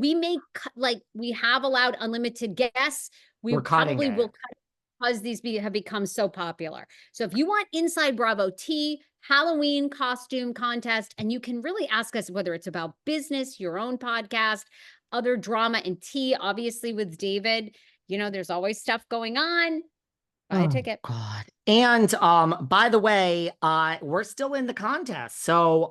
we may like, we have allowed unlimited guests. We We're cutting probably it. will cut because these have become so popular. So if you want Inside Bravo tea, Halloween costume contest, and you can really ask us whether it's about business, your own podcast, other drama and tea, obviously with David, you know, there's always stuff going on. Buy a ticket. God. And by the way, we're still in the contest. So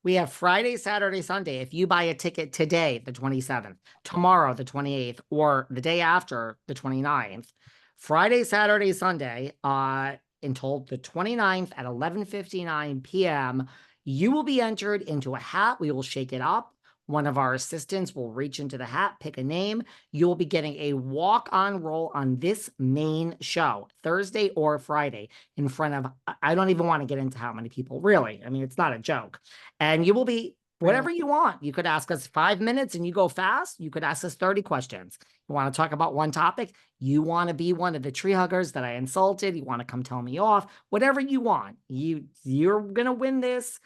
we have Friday, Saturday, Sunday. If you buy a ticket today, the 27th, tomorrow, the 28th, or the day after, the 29th, Friday, Saturday, Sunday, until the 29th at 11:59 p.m., you will be entered into a hat. We will shake it up. One of our assistants will reach into the hat, pick a name. You'll be getting a walk-on role on this main show, Thursday or Friday, in front of, I don't even want to get into how many people, really. I mean, it's not a joke. And you will be whatever you want. You could ask us 5 minutes and you go fast. You could ask us 30 questions. You want to talk about one topic? You want to be one of the tree huggers that I insulted? You want to come tell me off? Whatever you want. You're going to win this.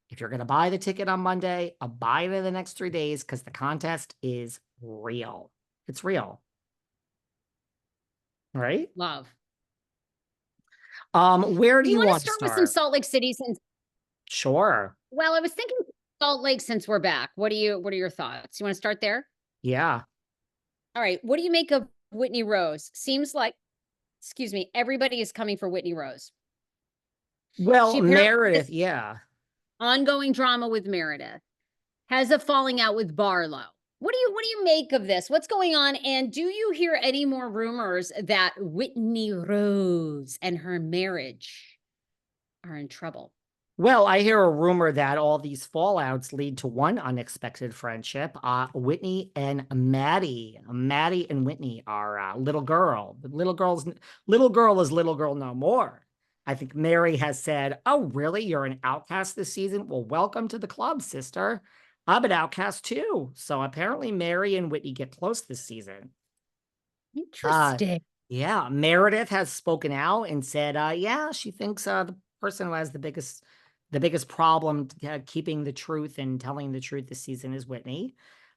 If you're going to buy the ticket on Monday, I'll buy it in the next 3 days because the contest is real. It's real. Right? Love. Where do you want to start with some Salt Lake City since? Sure. Well, I was thinking Salt Lake since we're back. What are your thoughts? You want to start there? Yeah. All right. What do you make of Whitney Rose? Seems like, excuse me, everybody is coming for Whitney Rose. Well, Meredith, yeah. Ongoing drama with Meredith. Has a falling out with Barlow. What do you make of this? What's going on? And do you hear any more rumors that Whitney Rose and her marriage are in trouble? Well, I hear a rumor that all these fallouts lead to one unexpected friendship. Whitney and Maddie. Maddie and Whitney are little girl. The little girl is little girl no more. I think Mary has said, "Oh, really? You're an outcast this season? Well, welcome to the club, sister. I'm an outcast too." So apparently Mary and Whitney get close this season. Interesting. Yeah, Meredith has spoken out and said, yeah, she thinks the person who has the biggest problem keeping the truth and telling the truth this season is Whitney.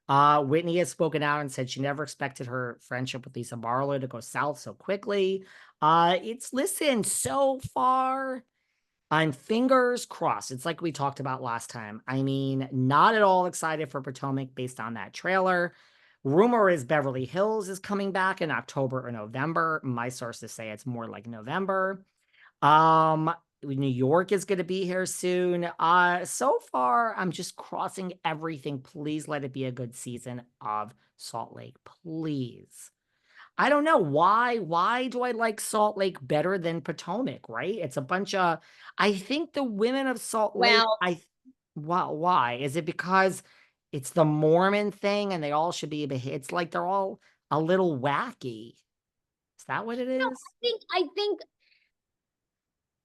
Whitney has spoken out and said she never expected her friendship with Lisa Barlow to go south so quickly. Listen, so far, I'm fingers crossed. It's like we talked about last time. I mean, not at all excited for Potomac based on that trailer. Rumor is Beverly Hills is coming back in October or November. My sources say it's more like November. New York is going to be here soon. So far, I'm just crossing everything. Please let it be a good season of Salt Lake. Please. I don't know why. Why do I like Salt Lake better than Potomac, right? It's a bunch of, I think the women of Salt Lake, why? Is it because it's the Mormon thing and they all should be, it's like they're all a little wacky. Is that what it is? No, I think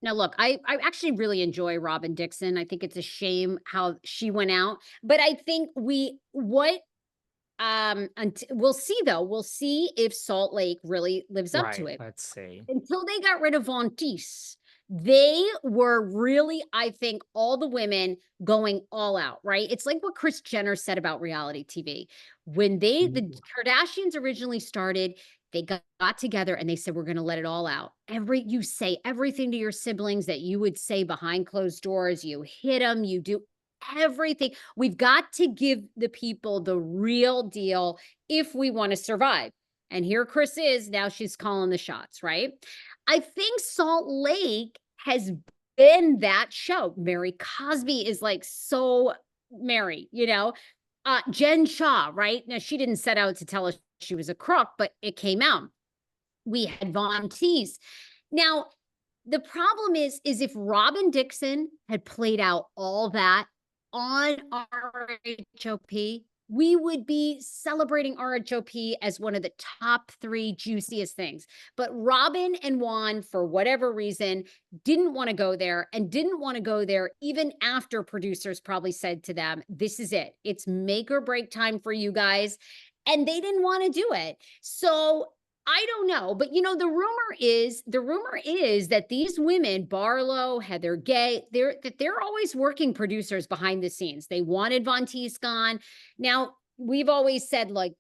now, look, I actually really enjoy Robin Dixon. I think it's a shame how she went out, but I think we'll see though. We'll see if Salt Lake really lives up to it. Let's see. Until they got rid of Vontice, they were really, I think, all the women going all out, right? It's like what Kris Jenner said about reality TV. When the Kardashians originally started, they got together and they said, we're going to let it all out. You say everything to your siblings that you would say behind closed doors. You hit them, you do everything. We've got to give the people the real deal if we want to survive. And here Kris is, now she's calling the shots, right? I think Salt Lake has been that show. Mary Cosby is like so Mary, you know? Jen Shaw, right? Now, she didn't set out to tell us she was a crook, but it came out. We had Von Teese. Now, the problem is if Robin Dixon had played out all that on RHOP, we would be celebrating RHOP as one of the top 3 juiciest things. But Robin and Juan, for whatever reason, didn't want to go there and didn't want to go there even after producers probably said to them, this is it. It's make or break time for you guys. And they didn't want to do it. So I don't know, but you know, the rumor is that these women, Barlow, Heather Gay, they're always working producers behind the scenes. They wanted Von Teese gone. Now, we've always said, like,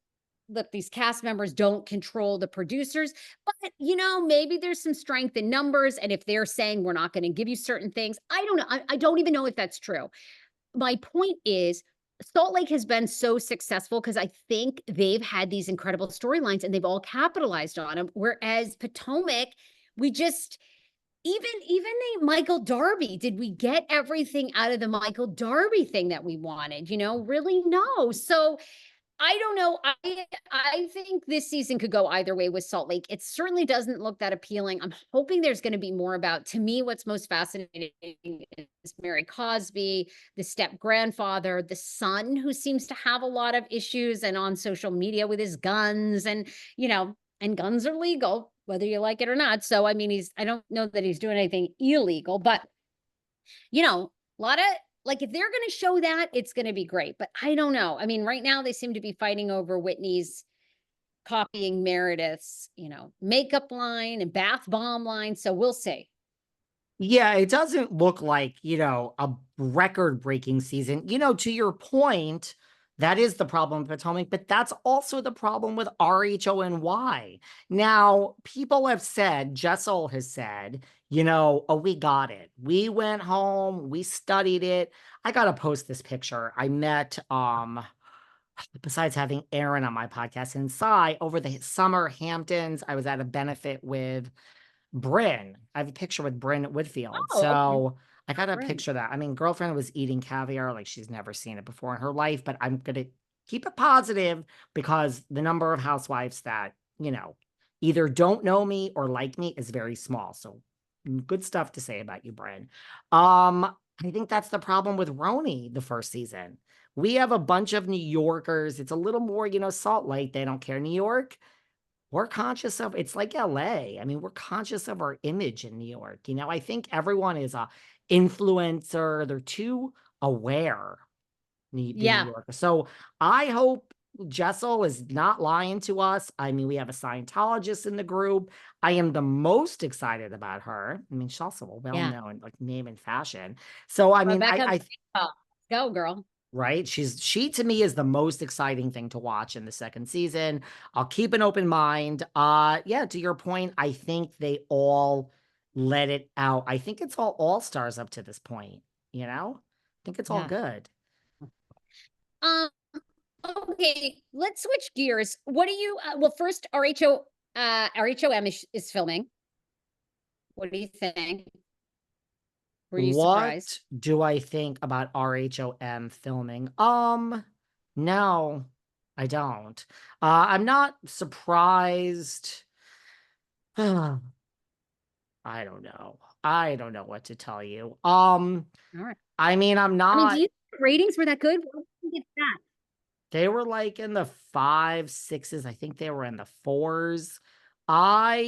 look, these cast members don't control the producers, but maybe there's some strength in numbers. And if they're saying we're not going to give you certain things, I don't know. I don't even know if that's true. My point is, Salt Lake has been so successful because I think they've had these incredible storylines and they've all capitalized on them. Whereas Potomac, we just, even the Michael Darby, did we get everything out of the Michael Darby thing that we wanted? Really, no. So I don't know. I think this season could go either way with Salt Lake. It certainly doesn't look that appealing. I'm hoping there's going to be more about, to me, what's most fascinating is Mary Cosby, the step grandfather, the son who seems to have a lot of issues and on social media with his guns, and guns are legal, whether you like it or not. So, I mean, I don't know that he's doing anything illegal, but a lot of, like, if they're going to show that, it's going to be great. But I don't know. I mean, right now they seem to be fighting over Whitney's copying Meredith's, makeup line and bath bomb line. So we'll see. Yeah, it doesn't look like, a record-breaking season. To your point, that is the problem with Potomac, but that's also the problem with RHONY. Now, people have said, Jessel has said, oh, we got it. We went home, we studied it. I got to post this picture. I met, besides having Aaron on my podcast, and Cy over the summer Hamptons. I was at a benefit with Bryn. I have a picture with Bryn Whitfield. Oh, so I got a Bryn. picture of that. I mean, girlfriend was eating caviar like she's never seen it before in her life, but I'm going to keep it positive because the number of housewives that, either don't know me or like me is very small. So good stuff to say about you, Bryn. I think that's the problem with Roni the first season. We have a bunch of New Yorkers. It's a little more, Salt Lake. They don't care. New York, we're conscious of, it's like LA. I mean, we're conscious of our image in New York. I think everyone is a influencer. They're too aware, New Yeah. Yorker. So I hope Jessel is not lying to us. I mean, we have a Scientologist in the group. I am the most excited about her. I mean, she's also a well-known like name in fashion. So I mean, Rebecca, I go girl. right? She to me is the most exciting thing to watch in the second season. I'll keep an open mind. Yeah, to your point, I think they all let it out. I think it's all stars up to this point, I think it's all good. Okay, let's switch gears. What do you well, first, RHOM is filming. What do you think? Were you surprised? What do I think about RHOM filming? No, I don't. I'm not surprised. I don't know. I don't know what to tell you. All right. I mean, I'm I mean, not. do you think ratings were that good? Why do you think it's that? They were like in the 5, 6s. I think they were in the 4s. I